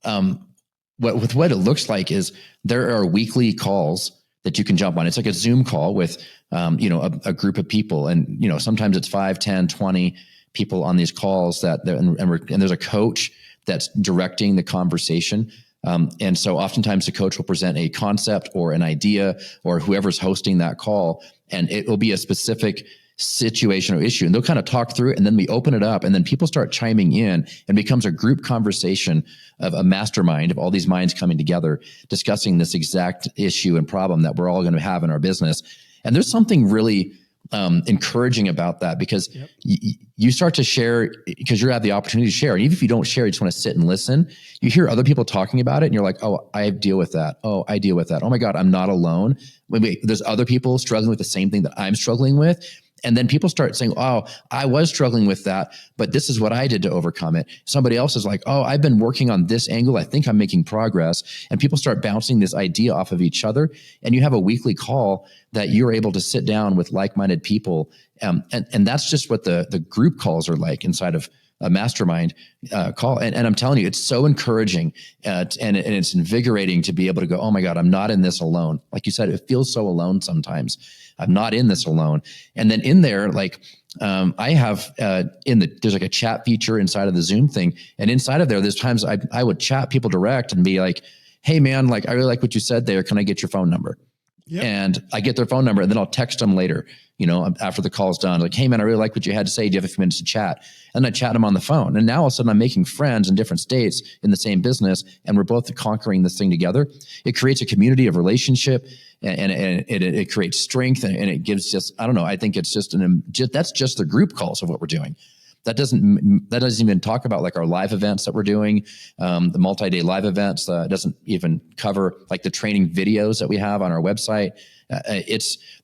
what it looks like is there are weekly calls that you can jump on. It's like a Zoom call with, a group of people. And, sometimes it's 5, 10, 20 people on these calls and there's a coach that's directing the conversation. And so oftentimes the coach will present a concept or an idea, or whoever's hosting that call, and it will be a specific situation or issue, and they'll kind of talk through it, and then we open it up, and then people start chiming in, and becomes a group conversation of a mastermind of all these minds coming together, discussing this exact issue and problem that we're all going to have in our business. And there's something really encouraging about that, because you start to share, because you have the opportunity to share. And even if you don't share, you just want to sit and listen. You hear other people talking about it and you're like, oh, I deal with that. Oh, I deal with that. Oh my God, I'm not alone. There's other people struggling with the same thing that I'm struggling with. And then people start saying, oh, I was struggling with that, but this is what I did to overcome it. Somebody else is like, oh, I've been working on this angle. I think I'm making progress. And people start bouncing this idea off of each other. And you have a weekly call that you're able to sit down with like-minded people. And that's just what the group calls are like inside of a mastermind call. And I'm telling you, it's so encouraging and it's invigorating to be able to go, oh my God, I'm not in this alone. Like you said, it feels so alone sometimes. I'm not in this alone. And then in there, like I have there's like a chat feature inside of the Zoom thing. And inside of there's times I would chat people direct and be like, hey man, like I really like what you said there. Can I get your phone number? Yep. And I get their phone number and then I'll text them later, after the call's done, like, hey man, I really like what you had to say. Do you have a few minutes to chat? And I chat them on the phone. And now all of a sudden I'm making friends in different states in the same business. And we're both conquering this thing together. It creates a community of relationship and it creates strength and it gives just, I don't know. I think it's just that's just the group calls of what we're doing. That doesn't even talk about like our live events that we're doing, the multi-day live events. Doesn't even cover like the training videos that we have on our website.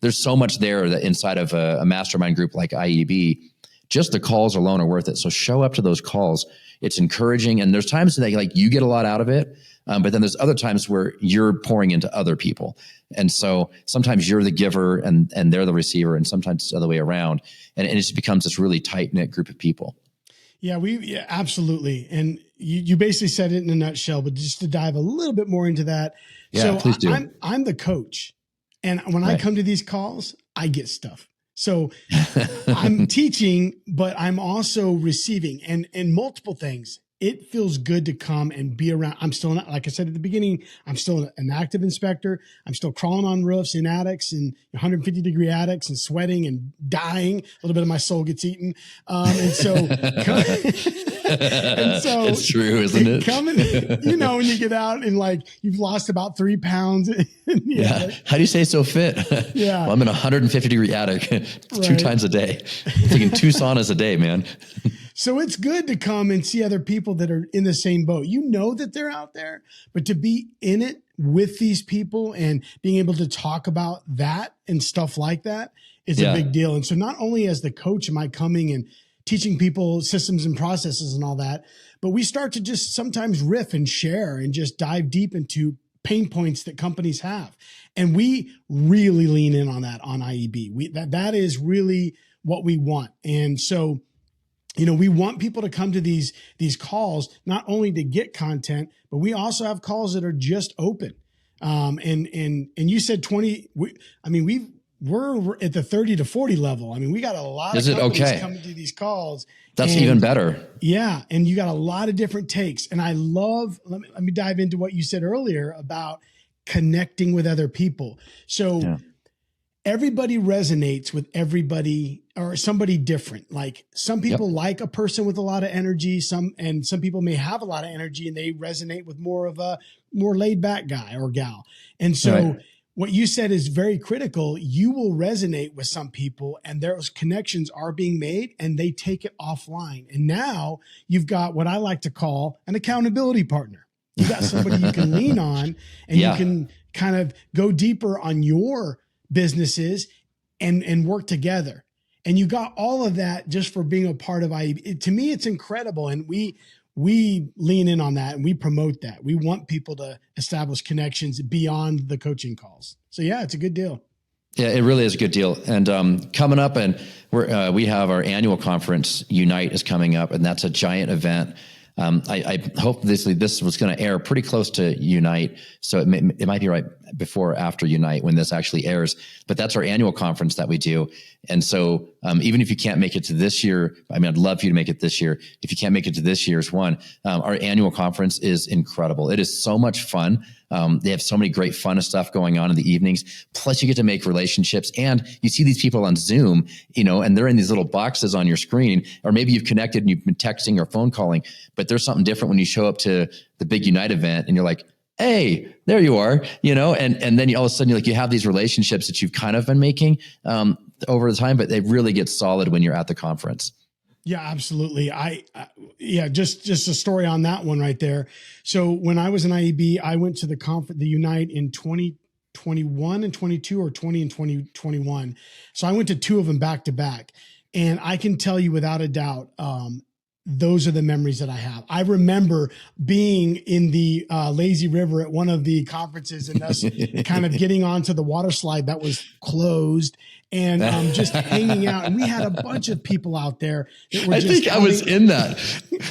There's so much there that inside of a mastermind group like IEB, just the calls alone are worth it. So show up to those calls. It's encouraging. And there's times that like you get a lot out of it. But then there's other times where you're pouring into other people. And so sometimes you're the giver and they're the receiver, and sometimes it's the other way around. And it just becomes this really tight knit group of people. Yeah, absolutely. And you basically said it in a nutshell, but just to dive a little bit more into that. Yeah, so please do. I'm the coach. And when I come to these calls, I get stuff. So I'm teaching, but I'm also receiving and multiple things. It feels good to come and be around. I'm still not, like I said at the beginning, I'm still an active inspector. I'm still crawling on roofs in attics and 150-degree attics and sweating and dying. A little bit of my soul gets eaten. And so it's true, isn't it? Coming, when you get out and like you've lost about 3 pounds. Yeah. How do you stay so fit? Yeah. Well, I'm in a 150-degree attic 2 times a day, taking 2 saunas a day, man. So it's good to come and see other people that are in the same boat. You know that they're out there, but to be in it with these people and being able to talk about that and stuff like that is a big deal. And so not only as the coach am I coming and teaching people systems and processes and all that, but we start to just sometimes riff and share and just dive deep into pain points that companies have. And we really lean in on that on IEB. That is really what we want. And so we want people to come to these calls, not only to get content, but we also have calls that are just open. And you said 20, we're at the 30 to 40 level. I mean, we got a lot of companies coming to these calls. That's even better. Yeah. And you got a lot of different takes. And I love, let me dive into what you said earlier about connecting with other people. So everybody resonates with everybody or somebody different. Like some people like a person with a lot of energy, some people may have a lot of energy and they resonate with more of a more laid back guy or gal. And so what you said is very critical. You will resonate with some people and those connections are being made and they take it offline. And now you've got what I like to call an accountability partner. You got somebody you can lean on and you can kind of go deeper on your businesses and work together. And you got all of that just for being a part of IEB. To me, it's incredible. And we lean in on that and we promote that. We want people to establish connections beyond the coaching calls. So yeah, it's a good deal. Yeah, it really is a good deal. And coming up, and we have our annual conference, Unite, is coming up, and that's a giant event. I hope this was going to air pretty close to Unite, so it might be right before or after Unite when this actually airs. But that's our annual conference that we do, and so even if you can't make it to this year, I'd love for you to make it this year. If you can't make it to this year's one, our annual conference is incredible. It is so much fun. They have so many great fun stuff going on in the evenings. Plus you get to make relationships and you see these people on Zoom, and they're in these little boxes on your screen, or maybe you've connected and you've been texting or phone calling, but there's something different when you show up to the big Unite event and you're like, hey, there you are, and then all of a sudden you have these relationships that you've kind of been making over the time, but they really get solid when you're at the conference. Yeah, absolutely. Just a story on that one right there. So when I was in IEB, I went to the conference, the Unite in 2021 and 22 or 20 and 2021. So I went to 2 of them back to back. And I can tell you without a doubt, those are the memories that I have. I remember being in the lazy river at one of the conferences and us kind of getting onto the water slide that was closed and just hanging out. And we had a bunch of people out there that were I was in that.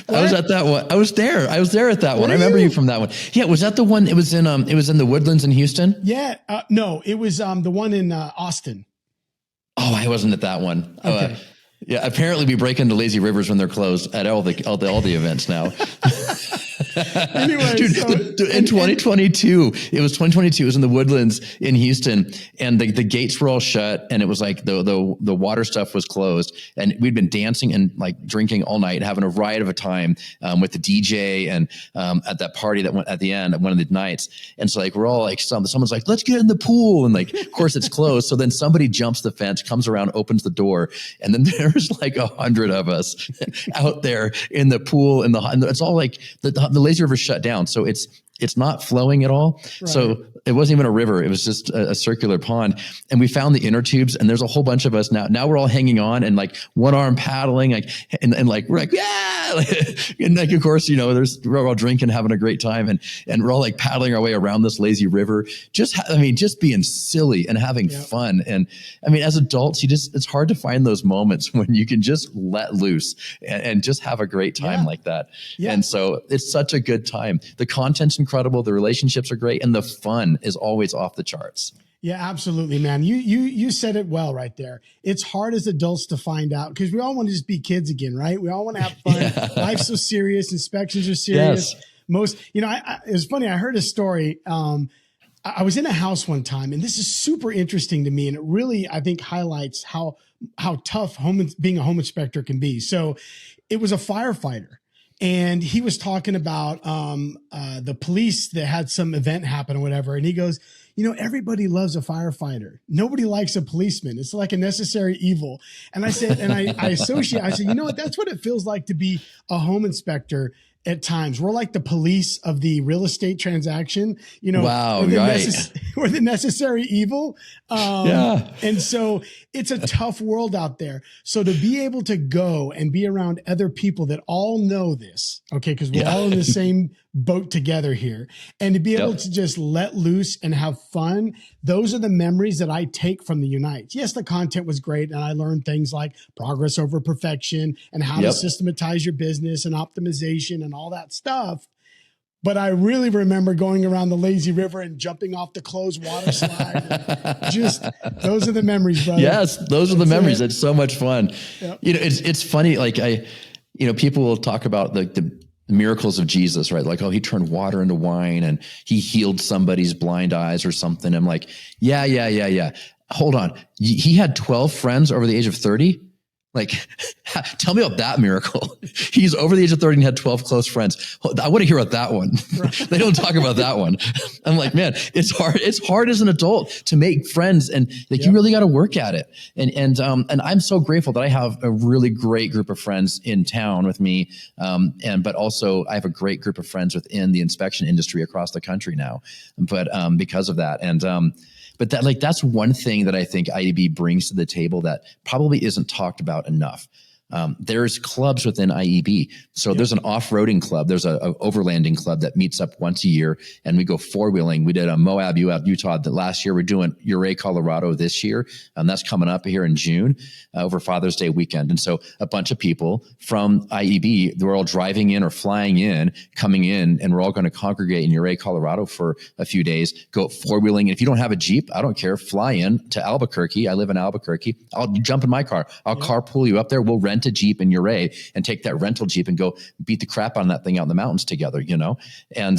I was at that one. I was there at that one. I remember you from that one. Yeah. Was that the one? It was in the Woodlands in Houston. Yeah. No, it was the one in Austin. Oh, I wasn't at that one. Okay. Yeah, apparently we break into lazy rivers when they're closed at all the events now. Anyway, Dude, so, in 2022, it was 2022. It was in the Woodlands in Houston, and the gates were all shut, and it was like the water stuff was closed, and we'd been dancing and like drinking all night, having a riot of a time with the DJ and at that party that went at the end of one of the nights. And so like we're all like someone's like, let's get in the pool, and like of course it's closed. So then somebody jumps the fence, comes around, opens the door, and then there's like 100 of us out there in the pool, and it's all like the lazy river shut down, so it's not flowing at all. Right. So it wasn't even a river. It was just a circular pond. And we found the inner tubes, and there's a whole bunch of us now. Now we're all hanging on and like one arm paddling, like, and like, we're like, yeah. And like, of course, we're all drinking, having a great time. And we're all like paddling our way around this lazy river. Just being silly and having fun. And I mean, as adults, it's hard to find those moments when you can just let loose and just have a great time like that. Yeah. And so it's such a good time. The content's incredible. The relationships are great. And the fun is always off the charts. Yeah, absolutely, man. You said it well right there. It's hard as adults to find out because we all want to just be kids again, right? We all want to have fun. Yeah. Life's so serious. Inspections are serious. Yes. It was funny. I heard a story. I was in a house one time, and this is super interesting to me. And it really, I think, highlights how tough being a home inspector can be. So it was a firefighter. And he was talking about the police that had some event happen or whatever. And he goes, everybody loves a firefighter. Nobody likes a policeman. It's like a necessary evil. And I said, I said, you know what? That's what it feels like to be a home inspector. At times, we're like the police of the real estate transaction, Wow, we're the necessary evil. And so it's a tough world out there. So to be able to go and be around other people that all know this, okay, because we're all in the same boat together here, and to be able to just let loose and have fun, those are the memories that I take from the Unite. Yes, the content was great, and I learned things like progress over perfection and how to systematize your business and optimization and all that stuff. But I really remember going around the lazy river and jumping off the closed water slide. Just those are the memories, brother. Yes, those are the memories. It's so much fun. Yep. It's funny. Like people will talk about the miracles of Jesus, right? Like, oh, he turned water into wine and he healed somebody's blind eyes or something. I'm like, yeah. Hold on. He had 12 friends over the age of 30. Like, tell me about that miracle. He's over the age of 30 and had 12 close friends. I want to hear about that one. Right. They don't talk about that one. I'm like, man, it's hard. It's hard as an adult to make friends, and like you really got to work at it. And I'm so grateful that I have a really great group of friends in town with me. But also I have a great group of friends within the inspection industry across the country now. But because of that, but that's one thing that I think IEB brings to the table that probably isn't talked about enough. There's clubs within IEB. So there's an off-roading club. There's a overlanding club that meets up once a year, and we go four-wheeling. We did a Moab, Utah that last year. We're doing Ouray, Colorado this year. That's coming up here in June over Father's Day weekend. And so a bunch of people from IEB, we're all driving in or flying in, coming in, and we're all going to congregate in Ouray, Colorado for a few days, go four-wheeling. And if you don't have a Jeep, I don't care. Fly in to Albuquerque. I live in Albuquerque. I'll jump in my car. I'll carpool you up there. We'll rent a Jeep in Ouray and take that rental Jeep and go beat the crap out of that thing out in the mountains together, And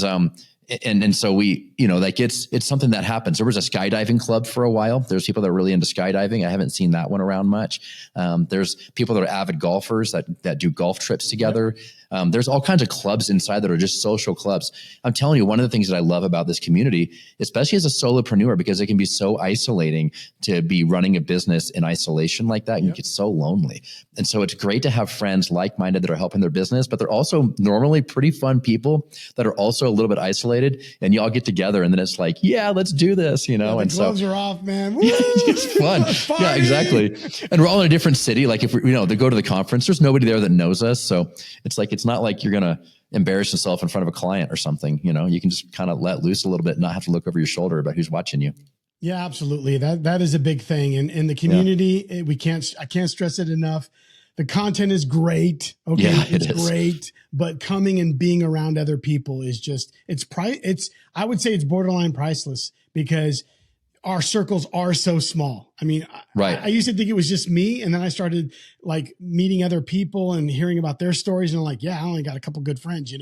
so we, it's something that happens. There was a skydiving club for a while. There's people that are really into skydiving. I haven't seen that one around much. There's people that are avid golfers that do golf trips together. There's all kinds of clubs inside that are just social clubs. I'm telling you, one of the things that I love about this community, especially as a solopreneur, because it can be so isolating to be running a business in isolation like that. And you get so lonely. And so it's great to have friends like-minded that are helping their business, but they're also normally pretty fun people that are also a little bit isolated, and you all get together and then it's like, yeah, let's do this, the and gloves are off, man. Woo! It's fun. Yeah, exactly. And we're all in a different city. Like if we, they go to the conference, there's nobody there that knows us. So it's not like you're going to embarrass yourself in front of a client or something. You can just kind of let loose a little bit and not have to look over your shoulder about who's watching you. Yeah, absolutely. That is a big thing. And in the community, I can't stress it enough. The content is great. Okay. Yeah, it's great, but coming and being around other people is just, I would say it's borderline priceless, because our circles are so small. I mean, right. I used to think it was just me. And then I started like meeting other people and hearing about their stories. And I'm like, yeah, I only got a couple good friends,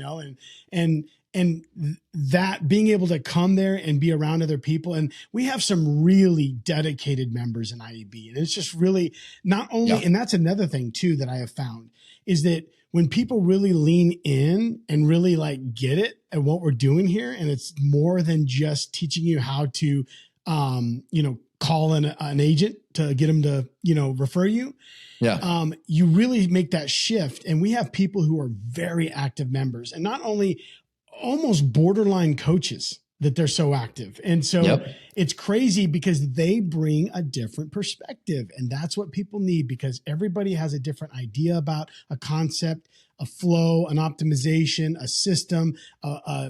and that being able to come there and be around other people. And we have some really dedicated members in IEB. And it's just really not only, and that's another thing too, that I have found is that when people really lean in and really like get it at what we're doing here, and it's more than just teaching you how to, call an agent to get them to, refer you. Yeah. You really make that shift. And we have people who are very active members and not only almost borderline coaches that they're so active. And so it's crazy because they bring a different perspective, and that's what people need because everybody has a different idea about a concept, a flow, an optimization, a system,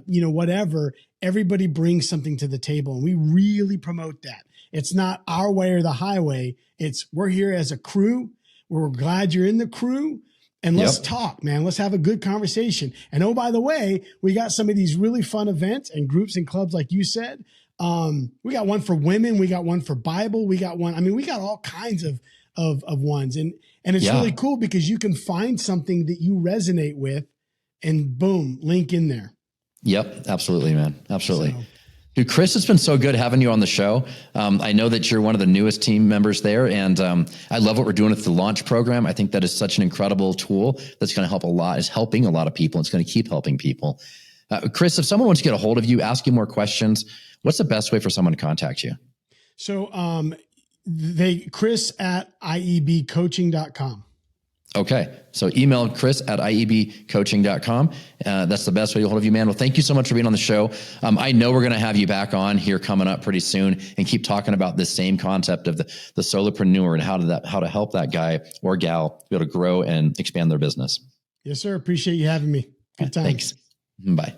whatever. Everybody brings something to the table, and we really promote that. It's not our way or the highway. It's we're here as a crew. We're glad you're in the crew. And let's talk, man. Let's have a good conversation. And oh, by the way, we got some of these really fun events and groups and clubs, like you said. We got one for women. We got one for Bible. We got one. I mean, we got all kinds of ones. And it's really cool because you can find something that you resonate with and boom, link in there. Yep. Absolutely, man. Absolutely. Dude, Chris, it's been so good having you on the show. I know that you're one of the newest team members there, and I love what we're doing with the launch program. I think that is such an incredible tool that's going to help a lot, is helping a lot of people. It's going to keep helping people. Chris, if someone wants to get a hold of you, ask you more questions, what's the best way for someone to contact you? So Chris at iebcoaching.com. Okay. So email Chris at iebcoaching.com. That's the best way to get hold of you, man. Well, thank you so much for being on the show. I know we're going to have you back on here coming up pretty soon and keep talking about this same concept of the solopreneur and how to help that guy or gal be able to grow and expand their business. Yes, sir. Appreciate you having me. Good time. Thanks. Bye.